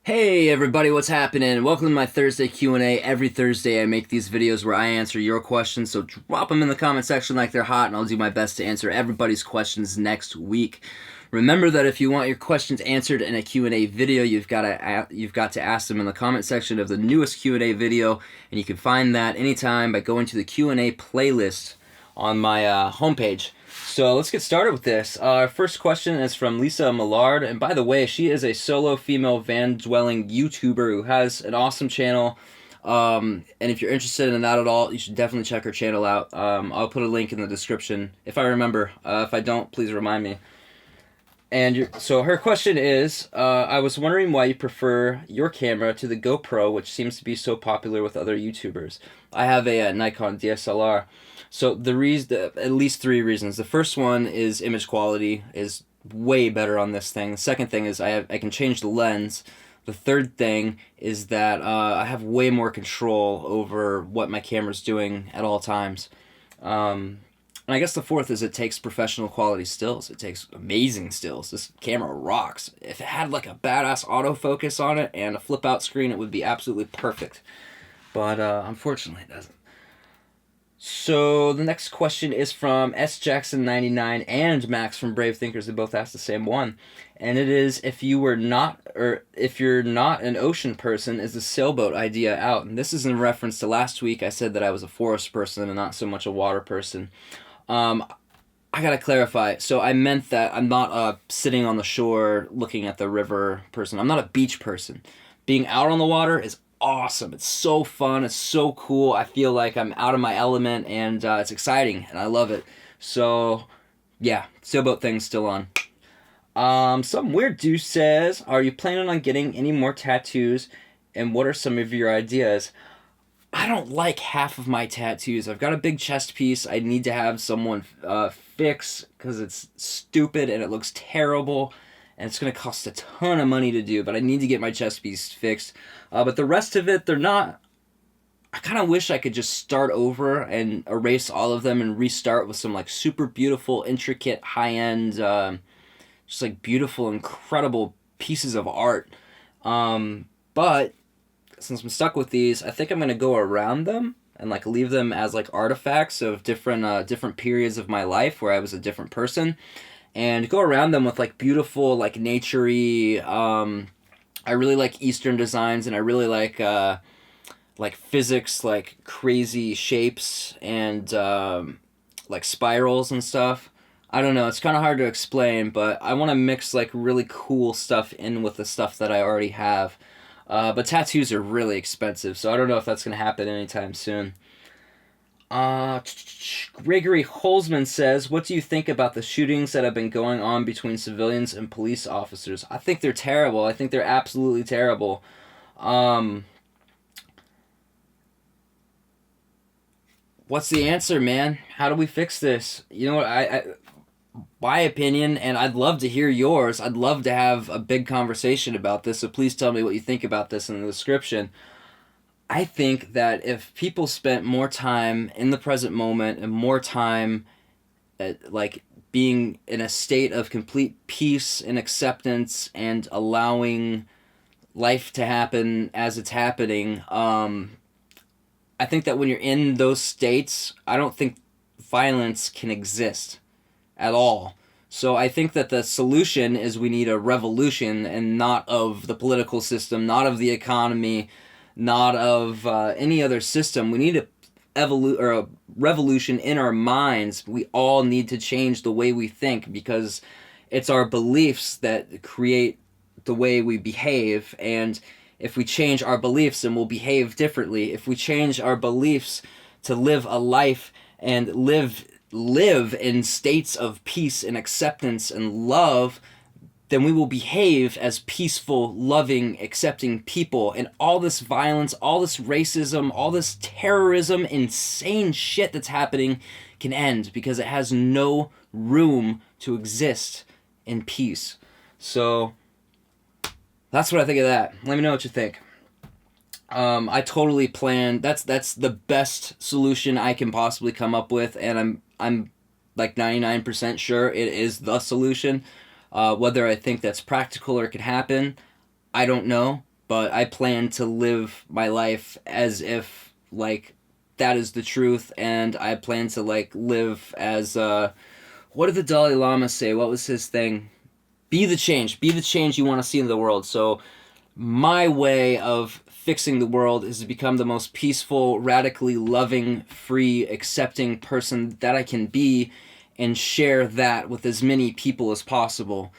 Hey everybody, what's happening? Welcome to my Thursday Q&A. Every Thursday I make these videos where I answer your questions, so drop them in the comment section like they're hot and I'll do my best to answer everybody's questions next week. Remember that if you want your questions answered in a Q&A video, you've got to ask them in the comment section of the newest Q&A video, and you can find that anytime by going to the Q&A playlist on my homepage. So let's get started with this. Our first question is from Lisa Millard, and by the way, she is a solo female van-dwelling YouTuber who has an awesome channel. And if you're interested in that at all, you should definitely check her channel out. I'll put a link in the description if I remember. If I don't, please remind me. And so her question is, I was wondering why you prefer your camera to the GoPro, which seems to be so popular with other YouTubers. I have a Nikon DSLR. So at least three reasons. The first one is image quality is way better on this thing. The second thing is I can change the lens. The third thing is that I have way more control over what my camera's doing at all times. And I guess the fourth is it takes professional quality stills. It takes amazing stills. This camera rocks. If it had like a badass autofocus on it and a flip out screen, it would be absolutely perfect. But unfortunately it doesn't. So the next question is from S Jackson 99 and Max from Brave Thinkers. They both asked the same one. And it is, if you're not an ocean person, is the sailboat idea out? And this is in reference to last week. I said that I was a forest person and not so much a water person. I gotta clarify. So I meant that I'm not a sitting on the shore looking at the river person. I'm not a beach person. Being out on the water is awesome. It's so fun. It's so cool. I feel like I'm out of my element, and it's exciting, and I love it. So, yeah, sailboat thing's still on. Some weird dude says, are you planning on getting any more tattoos, and what are some of your ideas? I don't like half of my tattoos. I've got a big chest piece I need to have someone fix because it's stupid and it looks terrible, and it's going to cost a ton of money to do, but I need to get my chest piece fixed. But the rest of it, they're not... I kind of wish I could just start over and erase all of them and restart with some like super beautiful, intricate, high-end, just like beautiful, incredible pieces of art. But since I'm stuck with these, I think I'm going to go around them and like leave them as like artifacts of different periods of my life where I was a different person, and go around them with like beautiful, like naturey. I really like Eastern designs, and I really like physics, like crazy shapes and like spirals and stuff. I don't know. It's kind of hard to explain, but I want to mix like really cool stuff in with the stuff that I already have. But tattoos are really expensive, so I don't know if that's going to happen anytime soon. Gregory Holzman says, what do you think about the shootings that have been going on between civilians and police officers? I think they're terrible. I think they're absolutely terrible. What's the answer, man? How do we fix this? You know what, my opinion, and I'd love to hear yours. I'd love to have a big conversation about this, so please tell me what you think about this in the description. I think that if people spent more time in the present moment and more time like being in a state of complete peace and acceptance and allowing life to happen as it's happening, I think that when you're in those states, I don't think violence can exist at all. So I think that the solution is we need a revolution, and not of the political system, not of the economy, not of any other system. We need a revolution in our minds. We all need to change the way we think, because it's our beliefs that create the way we behave, and if we change our beliefs, then we'll behave differently. If we change our beliefs to live a life and live in states of peace and acceptance and love, then we will behave as peaceful, loving, accepting people. And all this violence, all this racism, all this terrorism, insane shit that's happening can end, because it has no room to exist in peace. So that's what I think of that. Let me know what you think. I totally plan. That's the best solution I can possibly come up with, and I'm like 99% sure it is the solution. Whether I think that's practical or could happen, I don't know. but I plan to live my life as if, like, that is the truth, and I plan to, like, live as, what did the Dalai Lama say? What was his thing? Be the change. Be the change you want to see in the world. So my way of fixing the world is to become the most peaceful, radically loving, free, accepting person that I can be, and share that with as many people as possible.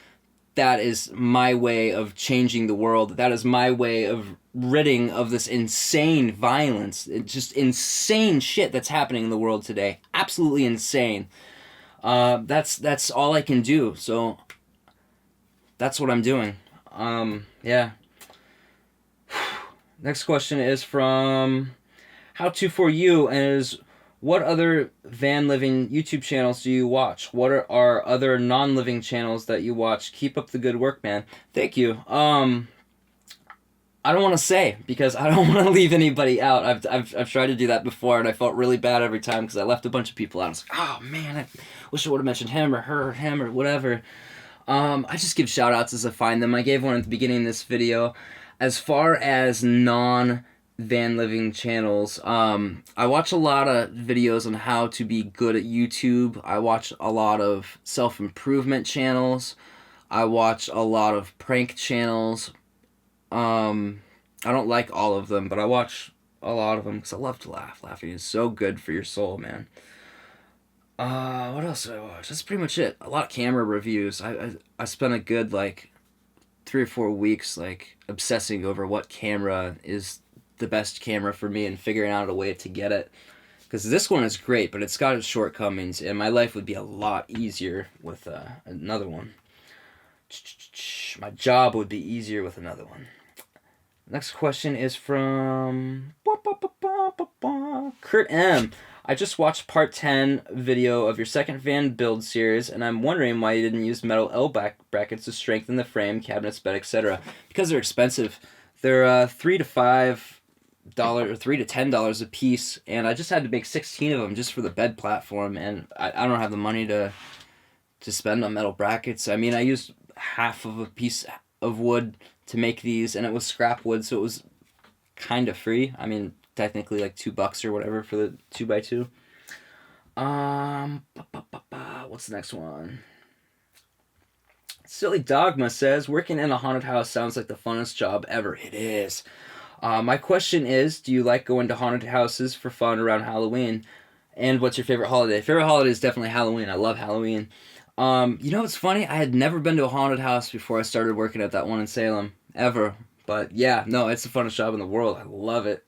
That is my way of changing the world. That is my way of ridding of this insane violence. It's just insane shit that's happening in the world today. Absolutely insane. That's all I can do. So that's what I'm doing. Yeah. Next question is from How To For You, and is, what other van living YouTube channels do you watch? What are other non-living channels that you watch? Keep up the good work, man. Thank you. I don't want to say, because I don't want to leave anybody out. I've tried to do that before, and I felt really bad every time because I left a bunch of people out. I was like, oh man, I wish I would have mentioned him or her or him or whatever. I just give shout outs as I find them. I gave one at the beginning of this video. As far as non-van living channels, I watch a lot of videos on how to be good at YouTube. I watch a lot of self-improvement channels. I watch a lot of prank channels. I don't like all of them, but I watch a lot of them because I love to laugh. Laughing is so good for your soul, man. What else do I watch? That's pretty much it. A lot of camera reviews. I spent a good, like, 3 or 4 weeks, like, obsessing over what camera is the best camera for me and figuring out a way to get it. Because this one is great, but it's got its shortcomings, and my life would be a lot easier with another one. My job would be easier with another one. Next question is from Kurt M. I just watched part 10 video of your second van build series, and I'm wondering why you didn't use metal L brackets to strengthen the frame, cabinets, bed, etc. Because they're expensive. They're $3 to $5 or $3 to $10 a piece, and I just had to make 16 of them just for the bed platform, and I don't have the money to spend on metal brackets. I mean, I used half of a piece of wood to make these, and it was scrap wood, so it was kind of free. I mean, technically like $2 or whatever for the 2x2. What's the next one? Silly Dogma says, working in a haunted house sounds like the funnest job ever. It is. My question is, do you like going to haunted houses for fun around Halloween? And what's your favorite holiday? Favorite holiday is definitely Halloween. I love Halloween. You know what's funny? I had never been to a haunted house before I started working at that one in Salem. Ever. But yeah, no, it's the funnest job in the world. I love it.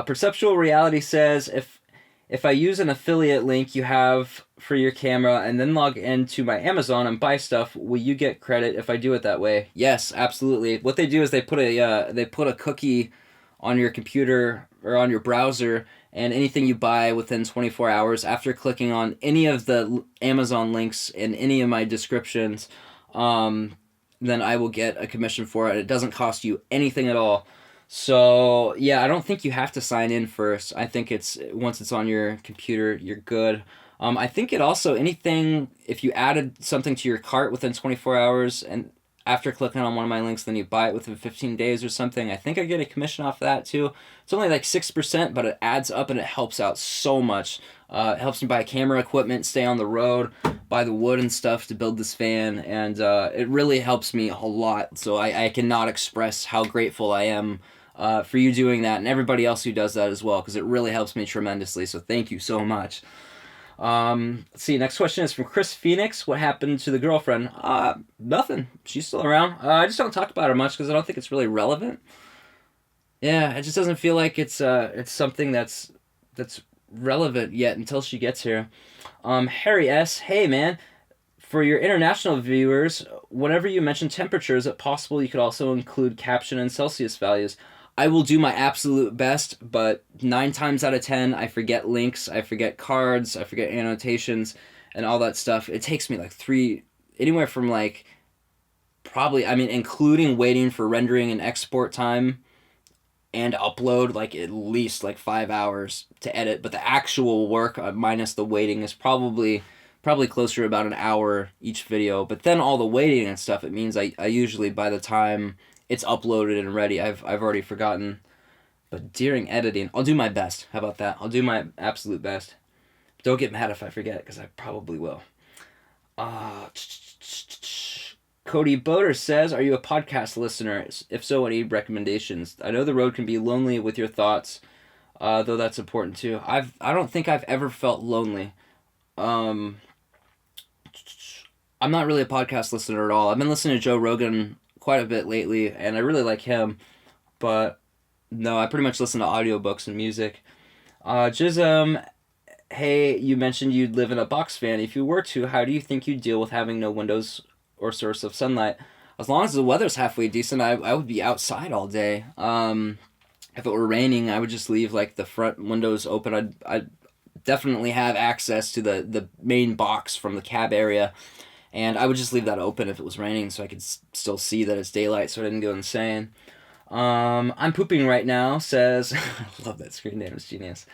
Perceptual Reality says, if I use an affiliate link you have for your camera and then log into my Amazon and buy stuff, will you get credit if I do it that way? Yes, absolutely. What they do is they put a cookie on your computer or on your browser, and anything you buy within 24 hours after clicking on any of the Amazon links in any of my descriptions, then I will get a commission for it. It doesn't cost you anything at all. So yeah, I don't think you have to sign in first. I think it's once it's on your computer, you're good. I think it also, anything, if you added something to your cart within 24 hours and after clicking on one of my links, then you buy it within 15 days or something, I think I get a commission off of that too. It's only like 6%, but it adds up and it helps out so much. It helps me buy camera equipment, stay on the road, buy the wood and stuff to build this van, and it really helps me a lot. So I cannot express how grateful I am for you doing that and everybody else who does that as well, because it really helps me tremendously. So thank you so much. Let's see, next question is from Chris Phoenix. What happened to the girlfriend? Nothing. She's still around. I just don't talk about her much because I don't think it's really relevant. Yeah, it just doesn't feel like it's something that's relevant yet until she gets here. Harry S. Hey man, for your international viewers, whenever you mention temperature, is it possible you could also include caption and Celsius values? I will do my absolute best, but 9 times out of 10, I forget links, I forget cards, I forget annotations, and all that stuff. It takes me like anywhere from like, probably, I mean, including waiting for rendering and export time and upload, like at least like 5 hours to edit. But the actual work, minus the waiting, is probably closer to about an hour each video. But then all the waiting and stuff, it means I usually, by the time it's uploaded and ready. I've already forgotten. But during editing, I'll do my best. How about that? I'll do my absolute best. Don't get mad if I forget, because I probably will. Cody Boder says, are you a podcast listener? If so, any recommendations? I know the road can be lonely with your thoughts, though that's important too. I don't think I've ever felt lonely. I'm not really a podcast listener at all. I've been listening to Joe Rogan quite a bit lately, and I really like him. But no, I pretty much listen to audiobooks and music. Jism, hey, you mentioned you'd live in a box fan. If you were to, how do you think you'd deal with having no windows or source of sunlight? As long as the weather's halfway decent, I would be outside all day. If it were raining, I would just leave like the front windows open. I'd definitely have access to the main box from the cab area, and I would just leave that open if it was raining so I could still see that it's daylight so I didn't go insane. I'm pooping right now says, I love that screen name, it's genius.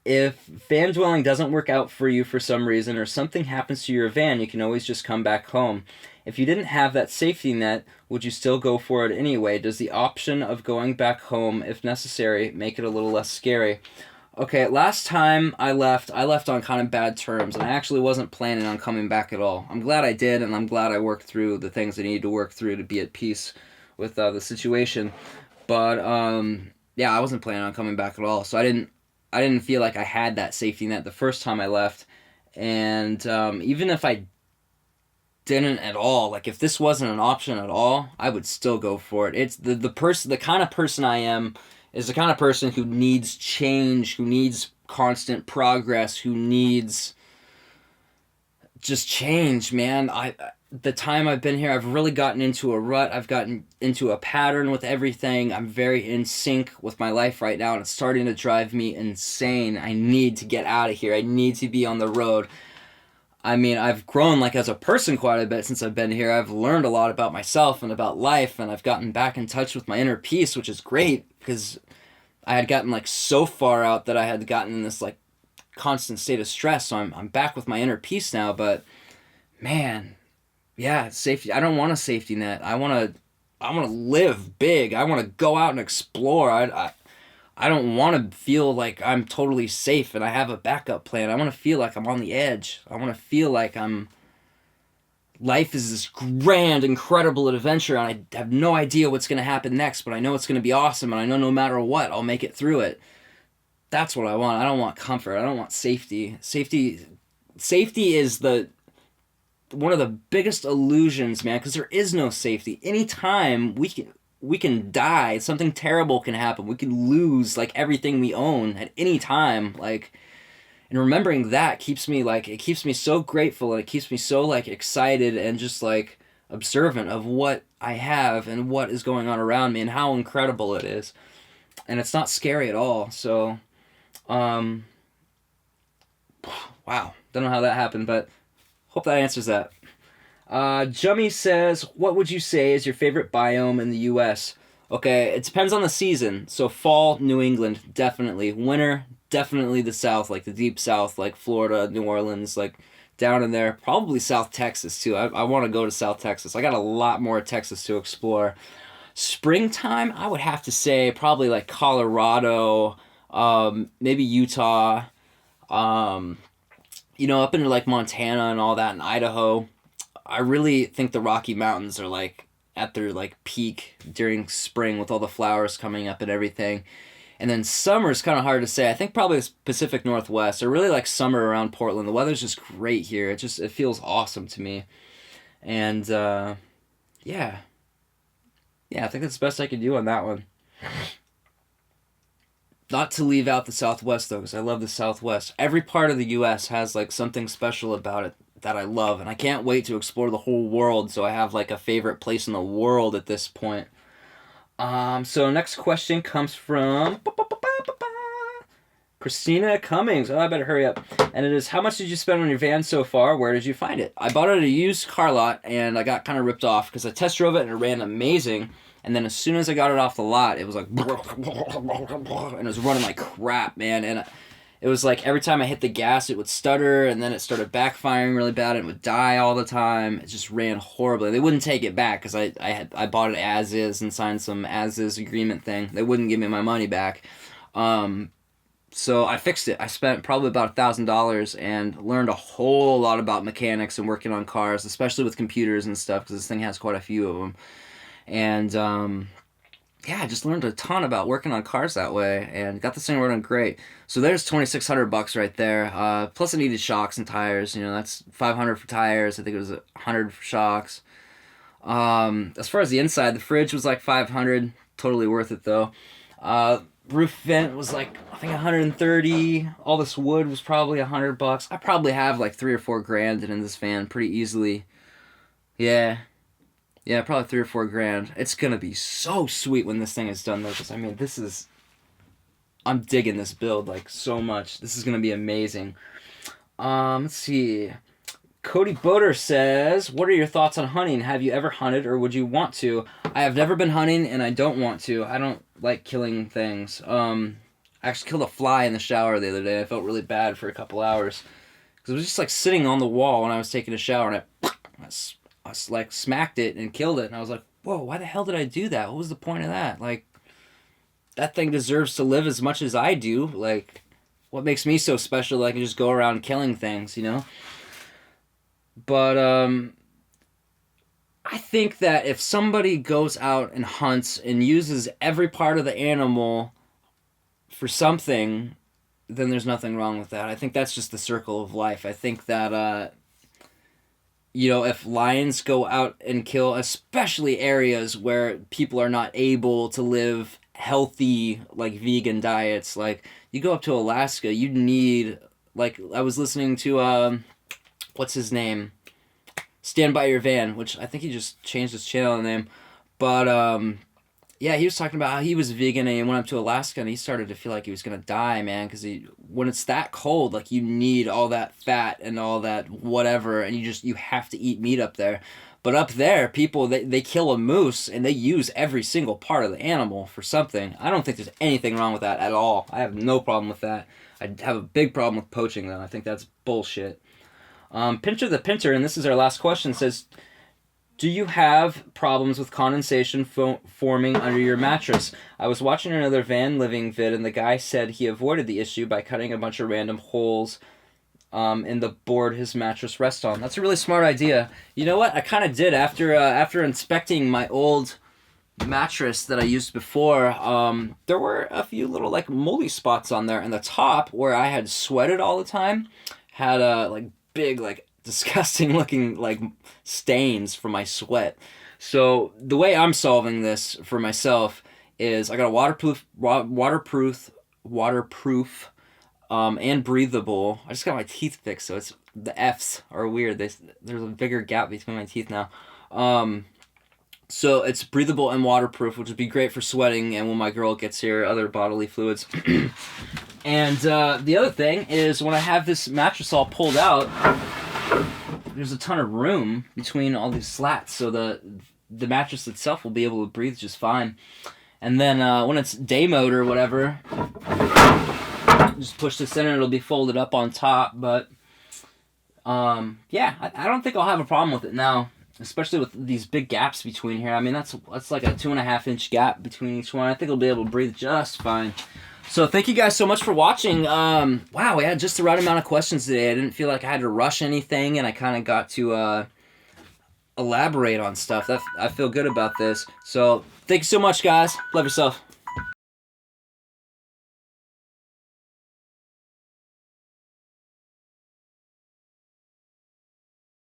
If van dwelling doesn't work out for you for some reason or something happens to your van, you can always just come back home. If you didn't have that safety net, would you still go for it anyway? Does the option of going back home, if necessary, make it a little less scary? Okay, last time I left on kind of bad terms, and I actually wasn't planning on coming back at all. I'm glad I did, and I'm glad I worked through the things I needed to work through to be at peace with the situation. But, yeah, I wasn't planning on coming back at all, so I didn't feel like I had that safety net the first time I left. And even if I didn't at all, like if this wasn't an option at all, I would still go for it. It's the kind of person I am is the kind of person who needs change, who needs constant progress, who needs just change, man. The time I've been here, I've really gotten into a rut. I've gotten into a pattern with everything. I'm very in sync with my life right now, and it's starting to drive me insane. I need to get out of here. I need to be on the road. I mean, I've grown like as a person quite a bit since I've been here. I've learned a lot about myself and about life, and I've gotten back in touch with my inner peace, which is great because I had gotten like so far out that I had gotten in this like constant state of stress. So I'm back with my inner peace now, but man, yeah, safety. I don't want a safety net. I want to live big. I want to go out and explore. I don't want to feel like I'm totally safe and I have a backup plan. I want to feel like I'm on the edge. I want to feel like life is this grand, incredible adventure, and I have no idea what's going to happen next, but I know it's going to be awesome, and I know no matter what, I'll make it through it. That's what I want. I don't want comfort. I don't want safety. Safety is one of the biggest illusions, man, because there is no safety. Anytime we can die, something terrible can happen. We can lose like everything we own at any time. Like, and remembering that keeps me so grateful, and it keeps me so like excited and just like observant of what I have and what is going on around me and how incredible it is. And it's not scary at all. So, wow, don't know how that happened, but hope that answers that. Jummy says, what would you say is your favorite biome in the U.S.? Okay, it depends on the season. So fall, New England, definitely. Winter, definitely the South, like the deep South, like Florida, New Orleans, like down in there. Probably South Texas, too. I want to go to South Texas. I got a lot more Texas to explore. Springtime, I would have to say probably like Colorado, maybe Utah, up into like Montana and all that, and Idaho. I really think the Rocky Mountains are like at their like peak during spring with all the flowers coming up and everything. And then summer is kind of hard to say. I think probably the Pacific Northwest. I really like summer around Portland. The weather's just great here. It feels awesome to me. And yeah, I think that's the best I could do on that one. Not to leave out the Southwest, though, because I love the Southwest. Every part of the U.S. has like something special about it that I love, and I can't wait to explore the whole world, so I have like a favorite place in the world at this point. So next question comes from Christina Cummings. Oh, I better hurry up. And it is, how much did you spend on your van so far? Where did you find it? I bought it at a used car lot, and I got kind of ripped off because I test drove it and it ran amazing. And then as soon as I got it off the lot, it was like, and it was running like crap, man. And it was like every time I hit the gas, it would stutter, and then it started backfiring really bad, and it would die all the time. It just ran horribly. They wouldn't take it back because I bought it as is and signed some as is agreement thing. They wouldn't give me my money back. So I fixed it. I spent probably about $1,000 and learned a whole lot about mechanics and working on cars, especially with computers and stuff, because this thing has quite a few of them. And yeah, I just learned a ton about working on cars that way, and got this thing running great. So there's $2,600 right there. Plus I needed shocks and tires. You know, that's $500 for tires. I think it was $100 for shocks. As far as the inside, the fridge was like $500. Totally worth it though. Roof vent was like, I think $130. All this wood was probably $100. I probably have like $3 or $4 grand in this van pretty easily. Yeah, probably $3 or $4 grand. It's gonna be so sweet when this thing is done though, because I mean, I'm digging this build like so much. This is gonna be amazing. Let's see. Cody Boder says, what are your thoughts on hunting? Have you ever hunted, or would you want to? I have never been hunting, and I don't want to. I don't like killing things. I actually killed a fly in the shower the other day. I felt really bad for a couple hours. Because it was just like sitting on the wall when I was taking a shower, and I like smacked it and killed it. And I was like, whoa, why the hell did I do that? What was the point of that? Like, that thing deserves to live as much as I do. Like, what makes me so special that I can just go around killing things, you know? But I think that if somebody goes out and hunts and uses every part of the animal for something, then there's nothing wrong with that. I think that's just the circle of life. I think that, you know, if lions go out and kill, especially areas where people are not able to live healthy, like, vegan diets, like, you go up to Alaska, you need, like, I was listening to, what's his name? Stand By Your Van, which I think he just changed his channel name. But, yeah, he was talking about how he was vegan and he went up to Alaska and he started to feel like he was going to die, man. Because when it's that cold, like, you need all that fat and all that whatever. And you have to eat meat up there. But up there, people, they kill a moose and they use every single part of the animal for something. I don't think there's anything wrong with that at all. I have no problem with that. I have a big problem with poaching, though. I think that's bullshit. Pincher the Pinter, and this is our last question, says, do you have problems with condensation forming under your mattress? I was watching another van living vid, and the guy said he avoided the issue by cutting a bunch of random holes in the board his mattress rests on. That's a really smart idea. You know what? I kind of did after inspecting my old mattress that I used before. There were a few little like moldy spots on there, and the top where I had sweated all the time had like big, like, disgusting looking like stains from my sweat. So the way I'm solving this for myself is I got a waterproof and breathable. I just got my teeth fixed, so it's the F's are weird. There's a bigger gap between my teeth now. So it's breathable and waterproof, which would be great for sweating and when my girl gets here, other bodily fluids. And the other thing is when I have this mattress all pulled out, there's a ton of room between all these slats, so the mattress itself will be able to breathe just fine. And then when it's day mode or whatever, just push this in and it'll be folded up on top. But yeah, I don't think I'll have a problem with it now, especially with these big gaps between here. I mean, that's like a 2.5-inch gap between each one. I think it'll be able to breathe just fine. So thank you guys so much for watching. Wow, we had just the right amount of questions today. I didn't feel like I had to rush anything, and I kind of got to elaborate on stuff. I feel good about this. So thank you so much, guys. Love yourself.